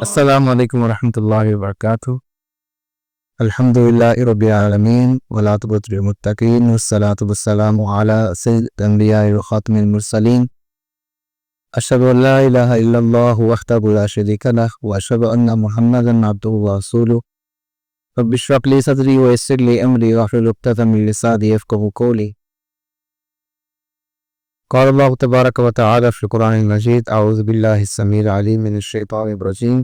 السلام علیکم ورحمۃ اللہ وبرکاتہ۔ الحمد للہ رب العالمین والعاقبۃ للمتقین والصلاۃ والسلام علی سید الانبیاء وخاتم المرسلین، اشہد ان لا الہ الا اللہ وحدہ لا شریک لہ واشہد ان محمدا عبدہ ورسولہ۔ رب اشرح لی صدری ویسر لی امری واحلل عقدۃ من لسانی یفقہوا قولی۔ قال اللہ تبارک و تعالی فی القرآن المجید، اعوذ باللہ السمیع العلیم من الشیطان الرجیم،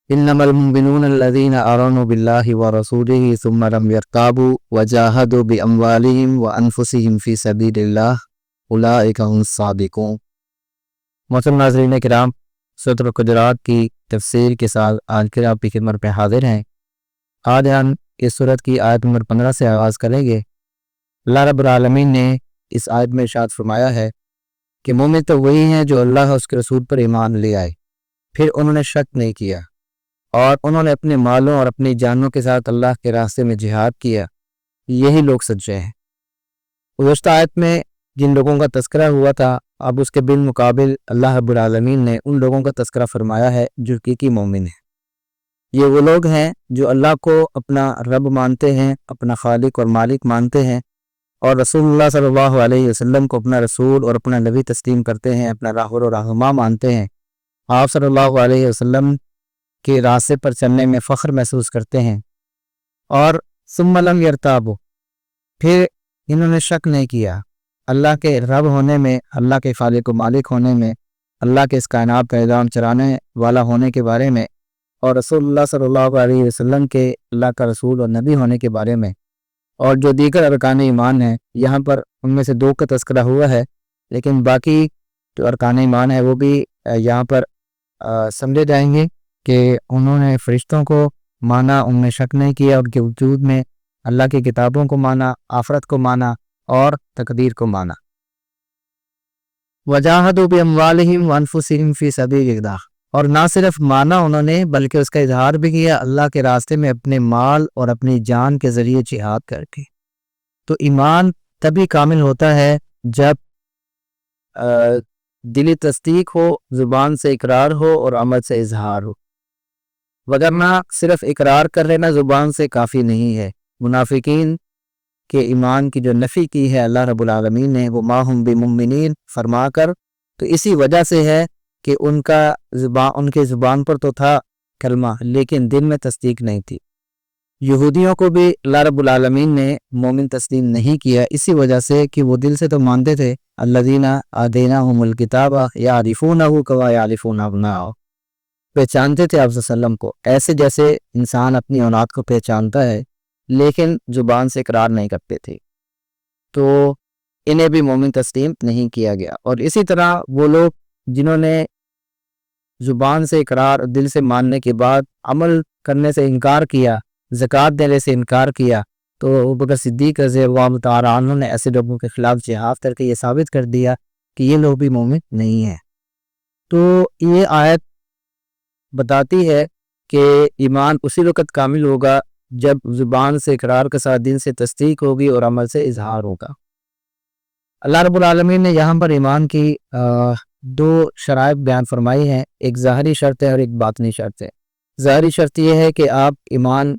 انما المؤمنون الذین آمنوا باللہ ورسولہ ثم لم یرتابوا وجاہدوا باموالہم وانفسہم فی سبیل اللہ اولئک هم الصادقون۔ محترم ناظرین کرام، سورۃ الحجرات کی تفسیر کے ساتھ آج کے آپ کی خدمت میں حاضر ہیں۔ آج ہم اس سورت کی آیت نمبر 15 سے آغاز کریں گے۔ اللہ رب العالمین نے اس آیت میں ارشاد فرمایا ہے کہ مومن تو وہی ہیں جو اللہ اور اس کے رسول پر ایمان لے آئے، پھر انہوں نے شک نہیں کیا اور انہوں نے اپنے مالوں اور اپنی جانوں کے ساتھ اللہ کے راستے میں جہاد کیا، یہی لوگ سچے ہیں۔ گزشتہ آیت میں جن لوگوں کا تذکرہ ہوا تھا، اب اس کے بالمقابل اللہ رب العالمین نے ان لوگوں کا تذکرہ فرمایا ہے جو حقیقی مومن ہیں۔ یہ وہ لوگ ہیں جو اللہ کو اپنا رب مانتے ہیں، اپنا خالق اور مالک مانتے ہیں، اور رسول اللہ صلی اللہ علیہ وسلم کو اپنا رسول اور اپنا نبی تسلیم کرتے ہیں، اپنا راہبر اور رہنما مانتے ہیں، آپ صلی اللہ علیہ وسلم کے راستے پر چلنے میں فخر محسوس کرتے ہیں، اور ثم لم یرتابوا، پھر انہوں نے شک نہیں کیا اللہ کے رب ہونے میں، اللہ کے خالق و مالک ہونے میں، اللہ کے اس کائنات کا نظام چلانے والا ہونے کے بارے میں، اور رسول اللہ صلی اللہ علیہ وسلم کے اللہ کا رسول اور نبی ہونے کے بارے میں، اور جو دیگر ارکان ایمان ہیں، یہاں پر ان میں سے دو کا تذکرہ ہوا ہے، لیکن باقی جو ارکان ایمان ہے وہ بھی یہاں پر سمجھے جائیں گے کہ انہوں نے فرشتوں کو مانا، ان میں شک نہیں کیا، ان کے وجود میں اللہ کی کتابوں کو مانا، آخرت کو مانا اور تقدیر کو مانا۔ وجاہدوا باموالہم وانفسہم فی سبیل اللہ، اور نہ صرف مانا انہوں نے بلکہ اس کا اظہار بھی کیا اللہ کے راستے میں اپنے مال اور اپنی جان کے ذریعے جہاد کر کے۔ تو ایمان تبھی کامل ہوتا ہے جب دلی تصدیق ہو، زبان سے اقرار ہو اور عمل سے اظہار ہو، وگرنہ صرف اقرار کر لینا زبان سے کافی نہیں ہے۔ منافقین کے ایمان کی جو نفی کی ہے اللہ رب العالمین نے، وہ ما ہم بمؤمنین فرما کر، تو اسی وجہ سے ہے کہ ان کے زبان پر تو تھا کلمہ لیکن دل میں تصدیق نہیں تھی۔ یہودیوں کو بھی اللہ رب العالمین نے مومن تسلیم نہیں کیا، اسی وجہ سے کہ وہ دل سے تو مانتے تھے الذین آتیناہم الکتاب یعرفونہ کما یعرفون ابناءہم، پہچانتے تھے آپ صلی اللہ علیہ وسلم کو ایسے جیسے انسان اپنی اولاد کو پہچانتا ہے، لیکن زبان سے اقرار نہیں کرتے تھے، تو انہیں بھی مومن تسلیم نہیں کیا گیا۔ اور اسی طرح وہ لوگ جنہوں نے زبان سے اقرار اور دل سے ماننے کے بعد عمل کرنے سے انکار کیا، زکوٰۃ دینے سے انکار کیا، تو ابوبکر صدیق رضی اللہ تعالی عنہ نے ایسے لوگوں کے خلاف جہاد کر کے یہ ثابت کر دیا کہ یہ لوگ بھی مومن نہیں ہیں۔ تو یہ آیت بتاتی ہے کہ ایمان اسی وقت کامل ہوگا جب زبان سے اقرار کے ساتھ دل سے تصدیق ہوگی اور عمل سے اظہار ہوگا۔ اللہ رب العالمین نے یہاں پر ایمان کی دو شرائط بیان فرمائی ہیں، ایک ظاہری شرط ہے اور ایک باطنی شرط ہے۔ ظاہری شرط یہ ہے کہ آپ ایمان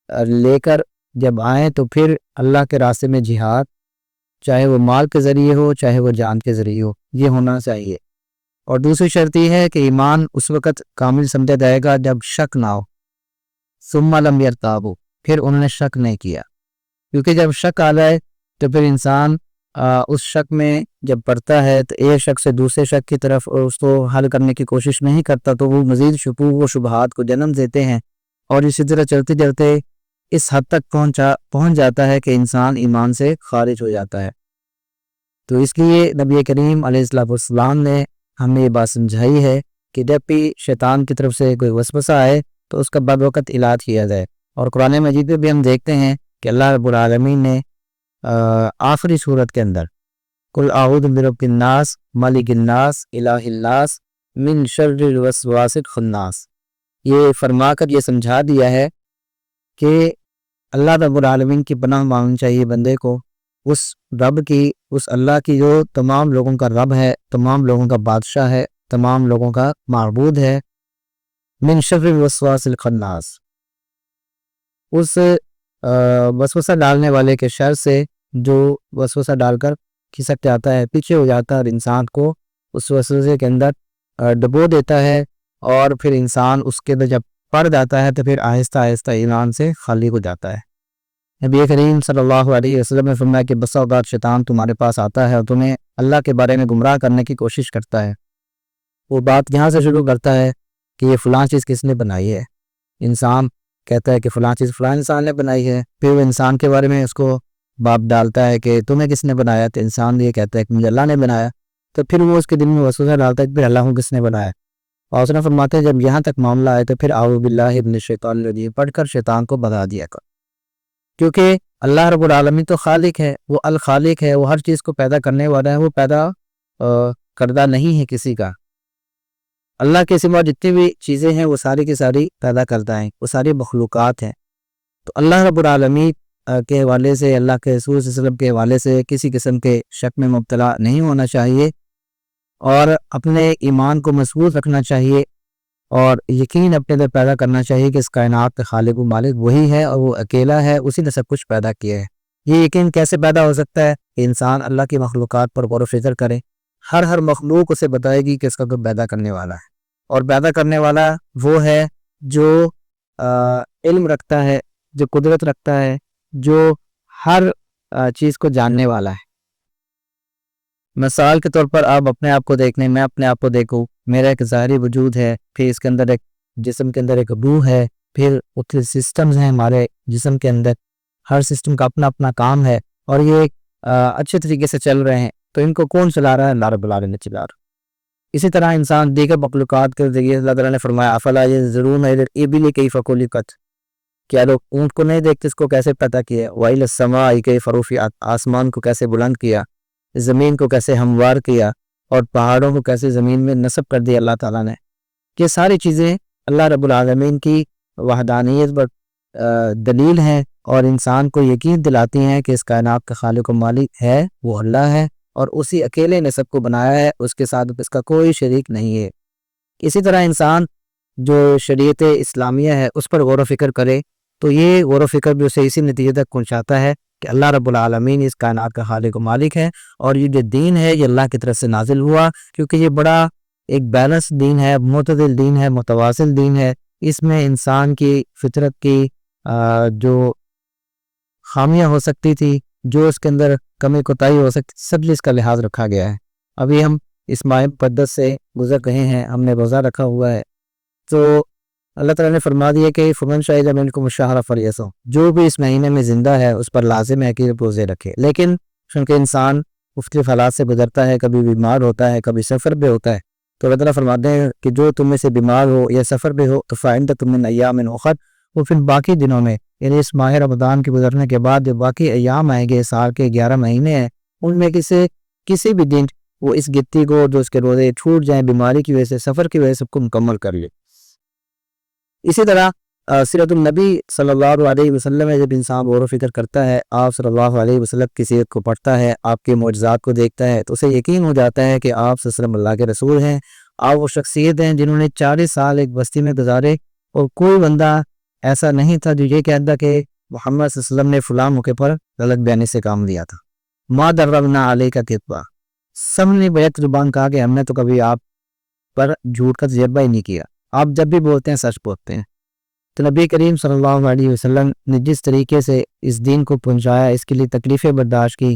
لے کر جب آئیں تو پھر اللہ کے راستے میں جہاد، چاہے وہ مال کے ذریعے ہو چاہے وہ جان کے ذریعے ہو، یہ ہونا چاہیے۔ اور دوسری شرط یہ ہے کہ ایمان اس وقت کامل سمجھا جائے گا جب شک نہ ہو، ثم لم یرتابوا، پھر انہوں نے شک نہیں کیا، کیونکہ جب شک آ جائے تو پھر انسان اس شک میں جب پڑتا ہے تو ایک شک سے دوسرے شک کی طرف اس کو حل کرنے کی کوشش نہیں کرتا، تو وہ مزید شکوک و شبہات کو جنم دیتے ہیں، اور اسی طرح چلتے چلتے اس حد تک پہنچ جاتا ہے کہ انسان ایمان سے خارج ہو جاتا ہے۔ تو اس لیے نبی کریم علیہ السلام نے ہمیں یہ بات سمجھائی ہے کہ جب بھی شیطان کی طرف سے کوئی وسوسہ آئے تو اس کا بر وقت علاج کیا جائے۔ اور قرآن مجید میں بھی ہم دیکھتے ہیں کہ اللہ رب العالمین نے آخری صورت کے اندر قل اعوذ برب الناس ملک الناس الہ الناس من شر الوسواس الخناس، یہ فرما کر یہ سمجھا دیا ہے کہ اللہ رب العالمین کی پناہ مانگنی چاہیے بندے کو، اس رب کی، اس اللہ کی جو تمام لوگوں کا رب ہے، تمام لوگوں کا بادشاہ ہے، تمام لوگوں کا معبود ہے۔ من شر الوسواس الخناس، اس وسوسہ ڈالنے والے کے شر سے جو وسوسہ ڈال کر کھسک جاتا ہے، پیچھے ہو جاتا ہے اور انسان کو اس وسوسے کے اندر ڈبو دیتا ہے، اور پھر انسان اس کے اندر جب پڑ جاتا ہے تو پھر آہستہ آہستہ ایمان سے خالی ہو جاتا ہے۔ نبی کریم صلی اللہ علیہ وسلم نے فرمایا کہ بسا اوقات شیطان تمہارے پاس آتا ہے اور تمہیں اللہ کے بارے میں گمراہ کرنے کی کوشش کرتا ہے۔ وہ بات یہاں سے شروع کرتا ہے کہ یہ فلاں چیز کس نے بنائی ہے۔ انسان کہتا ہے کہ فلاں چیز فلاں انسان نے بنائی ہے، پھر وہ انسان کے بارے میں اس کو بات ڈالتا ہے کہ تمہیں کس نے بنایا، تو انسان یہ کہتا ہے کہ مجھے اللہ نے بنایا، تو پھر وہ اس کے دل میں وسوسہ ڈالتا ہے کہ پھر اللہ کو کس نے بنایا۔ اور اس نے فرماتے ہیں جب یہاں تک معاملہ آئے تو پھر اعوذ باللہ من الشیطان الرجیم پڑھ کر شیطان کو بھگا دیا کر، کیونکہ اللہ رب العالمین تو خالق ہے، وہ الخالق ہے، وہ ہر چیز کو پیدا کرنے والا ہے، وہ پیدا کردہ نہیں ہے کسی کا۔ اللہ کے سوا جتنی بھی چیزیں ہیں وہ ساری کی ساری پیدا کردہ ہیں، وہ ساری مخلوقات ہیں۔ تو اللہ رب العالمین کے حوالے سے، اللہ کے رسول صلی اللہ علیہ وسلم کے حوالے سے کسی قسم کے شک میں مبتلا نہیں ہونا چاہیے، اور اپنے ایمان کو مضبوط رکھنا چاہیے، اور یقین اپنے اندر پیدا کرنا چاہیے کہ اس کائنات کا خالق و مالک وہی ہے اور وہ اکیلا ہے، اسی نے سب کچھ پیدا کیا ہے۔ یہ یقین کیسے پیدا ہو سکتا ہے کہ انسان اللہ کی مخلوقات پر غور و فکر کرے، ہر مخلوق اسے بتائے گی کہ اس کا کوئی پیدا کرنے والا ہے، اور پیدا کرنے والا وہ ہے جو علم رکھتا ہے، جو قدرت رکھتا ہے، جو ہر چیز کو جاننے والا ہے۔ مثال کے طور پر آپ اپنے آپ کو دیکھ لیں، میں اپنے آپ کو دیکھوں، میرا ایک ظاہری وجود ہے، پھر اس کے اندر ایک جسم کے اندر ایک روح ہے، پھر اتنے سسٹمز ہیں ہمارے جسم کے اندر، ہر سسٹم کا اپنا اپنا کام ہے، اور یہ اچھے طریقے سے چل رہے ہیں، تو ان کو کون چلا رہا ہے؟ اللہ رب العالمین چلا رہا ہے۔ اسی طرح انسان دیگر مخلوقات کے ذریعے اللہ تعالیٰ نے فرمایا افلا ينظرون الى الابل کیف خلقت، کیا لوگ اونٹ کو نہیں دیکھتے اس کو کیسے پیدا کیا؟ وَإِلَى السَّمَاءِ كَيْفَ رُفِعَتْ، آسمان کو کیسے بلند کیا، زمین کو کیسے ہموار کیا، اور پہاڑوں کو کیسے زمین میں نصب کر دیا اللہ تعالیٰ نے۔ یہ ساری چیزیں اللہ رب العالمین کی وحدانیت پر دلیل ہیں، اور انسان کو یقین دلاتی ہیں کہ اس کائنات کا خالق و مالک ہے وہ اللہ ہے، اور اسی اکیلے نے سب کو بنایا ہے، اس کے ساتھ اس کا کوئی شریک نہیں ہے۔ اسی طرح انسان جو شریعت اسلامیہ ہے اس پر غور و فکر کرے تو یہ غور و فکر بھی اسے اسی نتیجے تک پہنچاتا ہے کہ اللہ رب العالمین اس کائنات کا خالق و مالک ہے، اور یہ جو دین ہے یہ اللہ کی طرف سے نازل ہوا، کیونکہ یہ بڑا ایک بیلنس دین ہے، معتدل دین ہے، متوازن دین ہے۔ اس میں انسان کی فطرت کی جو خامیاں ہو سکتی تھی، جو اس کے اندر کمی کوتاہی ہو سکتی، سب چیز کا لحاظ رکھا گیا ہے۔ ابھی ہم اس ماہ مقدس سے گزر رہے ہیں، ہم نے روزہ رکھا ہوا ہے، تو اللہ تعالیٰ نے فرما دیا کہ فمن شہد منکم الشہر فلیصم، جو بھی اس مہینے میں زندہ ہے اس پر لازم ہے کہ روزے رکھے۔ لیکن چونکہ انسان مختلف حالات سے گزرتا ہے، کبھی بیمار ہوتا ہے، کبھی سفر پہ ہوتا ہے، تو اللہ تعالیٰ فرماتے ہیں کہ جو تم میں سے بیمار ہو یا سفر پہ ہو تو فعدۃ من ایام اخر، وہ پھر باقی دنوں میں، یعنی اس ماہ رمضان کے گزرنے کے بعد جو باقی ایام آئیں گے، سال کے 11 مہینے ہیں، ان میں کسی بھی دن وہ اس گتی کو جو اس کے روزے چھوٹ جائیں بیماری کی وجہ سے، سفر کی وجہ سے، سب کو مکمل کر لے۔ اسی طرح سیرت النبی صلی اللہ علیہ وسلم میں جب انسان غور و فکر کرتا ہے، آپ صلی اللہ علیہ وسلم کی سیرت کو پڑھتا ہے، آپ کے معجزات کو دیکھتا ہے، تو اسے یقین ہو جاتا ہے کہ آپ صلی اللہ علیہ وسلم اللہ کے رسول ہیں۔ آپ وہ شخصیت ہیں جنہوں نے 40 سال ایک بستی میں گزارے، اور کوئی بندہ ایسا نہیں تھا جو یہ کہتا کہ محمد صلی اللہ علیہ وسلم نے فلاں موقع پر غلط بیانی سے کام لیا تھا۔ ما دربنا علیہ کا کتبہ، سب نے بیعت زبان کہا کہ ہم نے تو کبھی آپ پر جھوٹ کا تجربہ ہی نہیں کیا، آپ جب بھی بولتے ہیں سچ بولتے ہیں۔ تو نبی کریم صلی اللہ علیہ وسلم نے جس طریقے سے اس دین کو پہنچایا، اس کے لیے تکلیفیں برداشت کی،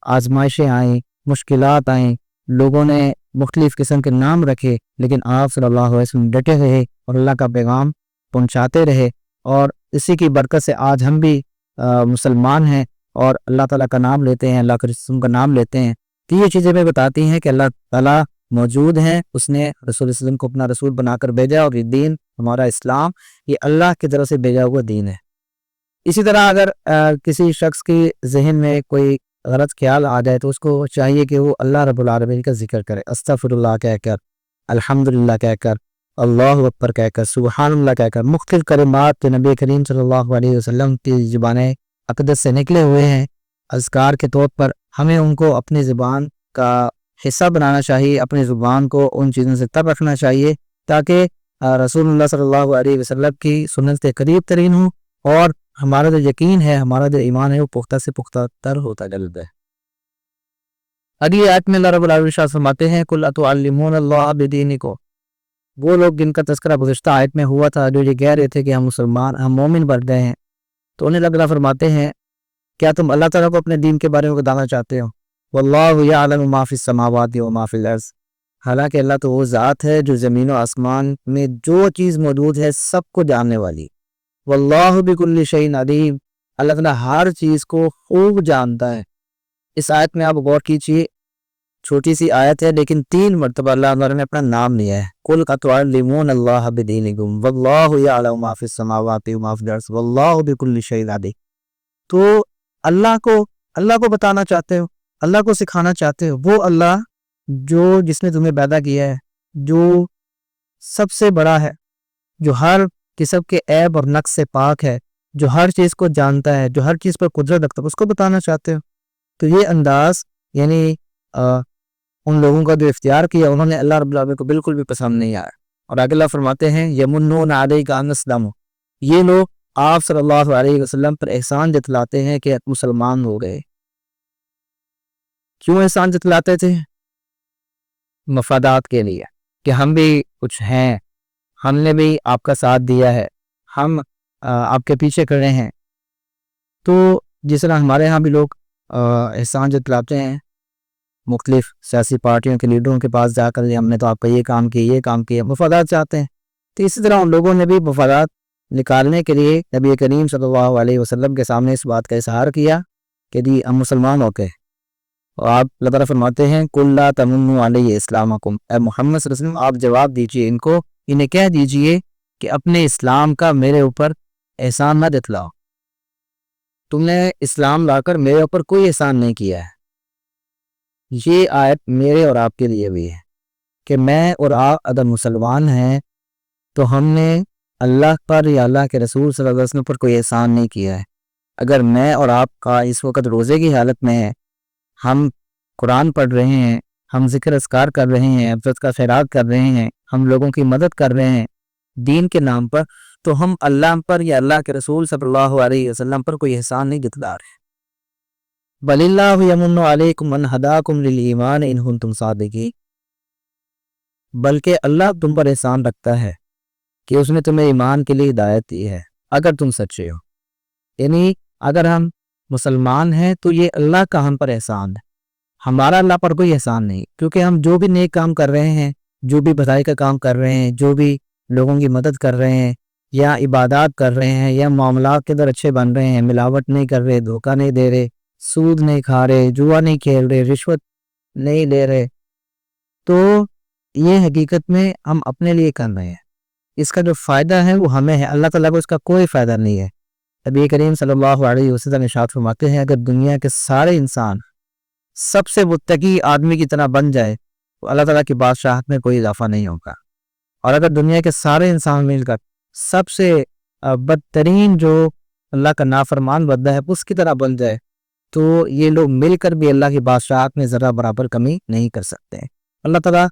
آزمائشیں آئیں، مشکلات آئیں، لوگوں نے مختلف قسم کے نام رکھے، لیکن آپ صلی اللہ علیہ وسلم ڈٹے رہے اور اللہ کا پیغام پہنچاتے رہے، اور اسی کی برکت سے آج ہم بھی مسلمان ہیں اور اللہ تعالیٰ کا نام لیتے ہیں، اللہ کے رسول کا نام لیتے ہیں۔ تو یہ چیزیں بھی بتاتی ہیں کہ اللہ تعالیٰ موجود ہیں، اس نے رسول صلی اللہ علیہ وسلم کو اپنا رسول بنا کر بھیجا، اور یہ دین ہمارا اسلام یہ اللہ کی طرف سے بھیجا ہوا دین ہے۔ اسی طرح اگر کسی شخص کی ذہن میں کوئی غلط خیال آ جائے تو اس کو چاہیے کہ وہ اللہ رب العالمین کا ذکر کرے، استغفر اللہ کہہ کر، الحمدللہ کہہ کر، اللہ اکبر کہہ کر، سبحان اللہ کہہ کر، مختلف کلمات نبی کریم صلی اللہ علیہ وسلم کی زبان اقدس سے نکلے ہوئے ہیں اذکار کے طور پر، ہمیں ان کو اپنی زبان کا حصہ بنانا چاہیے، اپنی زبان کو ان چیزوں سے تب رکھنا چاہیے تاکہ رسول اللہ صلی اللہ علیہ وسلم کی سنت کے قریب ترین ہوں، اور ہمارا جو یقین ہے، ہمارا جو ایمان ہے، وہ پختہ سے پختہ تر ہوتا جلد ہے۔ اگلی آیت میں اللہ رب العالمین ارشاد فرماتے ہیں قُلْ أَتُعَلِّمُونَ اللَّهَ بِدِینِکُم، وہ لوگ جن کا تذکرہ گزشتہ آیت میں ہوا تھا، جو یہ کہہ رہے تھے کہ ہم مسلمان، ہم مومن بن گئے ہیں، تو انہیں اللہ فرماتے ہیں کیا تم اللہ تعالیٰ کو اپنے دین کے بارے میں بتانا چاہتے ہو؟ واللہ یعلم ما فی السماوات و ما فی الارض، حالانکہ اللہ تو وہ ذات ہے جو زمین و آسمان میں جو چیز موجود ہے سب کو جاننے والی۔ واللہ بکل شیء علیم، اللہ تعالیٰ ہر چیز کو خوب جانتا ہے۔ اس آیت میں آپ غور کیجئے، چھوٹی سی آیت ہے لیکن 3 مرتبہ اللہ تعالیٰ نے اپنا نام لیا ہے، قُلْ أَتُعَلِّمُونَ اللَّهَ بِدِینِکُم وَاللَّهُ يَعْلَمُ مَا فِي السَّمَاوَاتِ وَمَا فِي الْأَرْضِ وَاللَّهُ بِكُلِّ شَيْءٍ عَلِيمٌ۔ تو اللہ کو بتانا چاہتے ہو، اللہ کو سکھانا چاہتے ہو، وہ اللہ جس نے تمہیں پیدا کیا ہے، جو سب سے بڑا ہے، جو ہر قسم کے عیب اور نقص سے پاک ہے، جو ہر چیز کو جانتا ہے، جو ہر چیز پر قدرت رکھتا ہے، اس کو بتانا چاہتے ہو۔ تو یہ انداز یعنی ان لوگوں کا جو اختیار کیا، انہوں نے اللہ رب العالمین کو بالکل بھی پسند نہیں آیا۔ اور آگے اللہ فرماتے ہیں یمنون علیک ان اسلموا، یہ لوگ آپ صلی اللہ علیہ وسلم پر احسان جتلاتے ہیں کہ مسلمان ہو گئے۔ کیوں احسان جتلاتے تھے؟ مفادات کے لیے، کہ ہم بھی کچھ ہیں، ہم نے بھی آپ کا ساتھ دیا ہے، ہم آپ کے پیچھے کھڑے ہیں۔ تو جس طرح ہمارے ہاں بھی لوگ احسان جتلاتے ہیں مختلف سیاسی پارٹیوں کے لیڈروں کے پاس جا کر، ہم نے تو آپ کا یہ کام کیا، یہ کام کیا، مفادات چاہتے ہیں۔ تو اسی طرح ان لوگوں نے بھی مفادات نکالنے کے لیے نبی کریم صلی اللہ علیہ وسلم کے سامنے اس بات کا اظہار کیا کہ جی ہم مسلمان ہو گئے۔ اور آپ اللہ تعالیٰ فرماتے ہیں قُلْ لَا تَمُنُّوا عَلَيَّ إِسْلَامَكُمْ، اے محمد صلی اللہ علیہ وسلم آپ جواب دیجئے ان کو، انہیں کہہ دیجئے کہ اپنے اسلام کا میرے اوپر احسان نہ جتلاؤ، تم نے اسلام لا کر میرے اوپر کوئی احسان نہیں کیا ہے۔ یہ آیت میرے اور آپ کے لیے بھی ہے کہ میں اور آپ اگر مسلمان ہیں تو ہم نے اللہ پر یا اللہ کے رسول صلی اللہ علیہ وسلم پر کوئی احسان نہیں کیا ہے۔ اگر میں اور آپ کا اس وقت روزے کی حالت میں ہے، ہم قرآن پڑھ رہے ہیں، ہم ذکر اذکار کر رہے ہیں، عبادت کا خیرات کر رہے ہیں، ہم لوگوں کی مدد کر رہے ہیں دین کے نام پر، تو ہم اللہ پر یا اللہ کے رسول صلی اللہ علیہ وسلم پر کوئی احسان نہیں جتلا رہے۔ بل اللہ یمن علیکم ان ہداکم للایمان ان کنتم صادقین، بلکہ اللہ تم پر احسان رکھتا ہے کہ اس نے تمہیں ایمان کے لیے ہدایت دی ہے اگر تم سچے ہو۔ یعنی اگر ہم مسلمان ہیں تو یہ اللہ کا ہم پر احسان ہے، ہمارا اللہ پر کوئی احسان نہیں، کیونکہ ہم جو بھی نیک کام کر رہے ہیں، جو بھی بھلائی کا کام کر رہے ہیں، جو بھی لوگوں کی مدد کر رہے ہیں یا عبادات کر رہے ہیں یا معاملات کے اندر اچھے بن رہے ہیں، ملاوٹ نہیں کر رہے، دھوکہ نہیں دے رہے، سود نہیں کھا رہے، جوا نہیں کھیل رہے، رشوت نہیں لے رہے، تو یہ حقیقت میں ہم اپنے لیے کر رہے ہیں، اس کا جو فائدہ ہے وہ ہمیں ہے، اللہ تعالیٰ کو اس کا کوئی فائدہ نہیں ہے۔ نبی کریم صلی اللہ علیہ وسلم ارشاد فرماتے ہیں اگر دنیا کے سارے انسان سب سے متقی آدمی کی طرح بن جائے تو اللہ تعالیٰ کی بادشاہت میں کوئی اضافہ نہیں ہوگا، اور اگر دنیا کے سارے انسان مل کر سب سے بدترین جو اللہ کا نافرمان بندہ ہے اس کی طرح بن جائے تو یہ لوگ مل کر بھی اللہ کی بادشاہت میں ذرا برابر کمی نہیں کر سکتے ہیں۔ اللہ تعالیٰ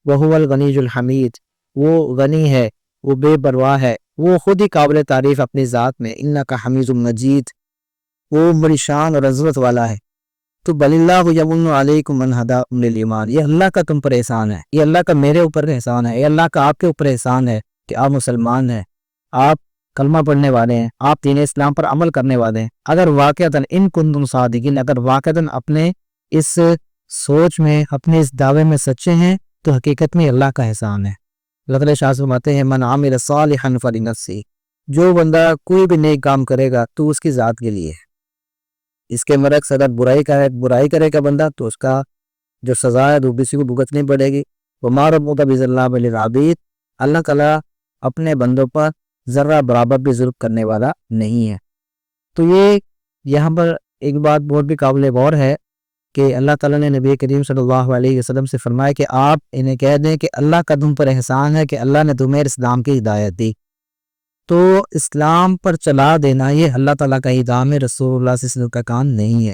وَهُوَ الْغَنِيُّ الْحَمِيدُ، وہ غنی ہے، وہ بے پرواہ ہے، وہ خود ہی قابل تعریف اپنی ذات میں، اِنَّكَ حَمِيدٌ مَجِيدٌ، وہ بڑی شان اور عظمت والا ہے۔ تو بل اللہ یمن علیکم من ہداکم للایمان، یہ اللہ کا تم پر احسان ہے، یہ اللہ کا میرے اوپر احسان ہے، یہ اللہ کا آپ کے اوپر احسان ہے کہ آپ مسلمان ہیں، آپ کلمہ پڑھنے والے ہیں، آپ دین اسلام پر عمل کرنے والے ہیں۔ اگر واقعتاً ان کنتم صادقین، اگر واقعتاً اپنے اس سوچ میں، اپنے اس دعوے میں سچے ہیں تو حقیقت میں اللہ کا احسان ہے۔ اللہ تعالیٰ شاہ فرماتے ہیں من عمل صالحا فلنفسہ، جو بندہ کوئی بھی نیک کام کرے گا تو اس کی ذات کے لیے ہے، اس کے برعکس اگر برائی کرے گا بندہ تو اس کا جو سزا ہے وہ کسی کو بھگتنی پڑے گی۔ وما ربک بظلام للعبید، اللہ تعالیٰ اپنے بندوں پر ذرہ برابر بھی ظلم کرنے والا نہیں ہے۔ تو یہ یہاں پر ایک بات بہت بھی قابل غور ہے کہ اللہ تعالیٰ نے نبی کریم صلی اللہ علیہ وسلم سے فرمایا کہ آپ انہیں کہہ دیں کہ اللہ کا تم پر احسان ہے کہ اللہ نے تمہیں اسلام کی ہدایت دی۔ تو اسلام پر چلا دینا یہ اللہ تعالیٰ کا ہدام ہے، رسول اللہ صلی اللہ علیہ وسلم کا کام نہیں ہے۔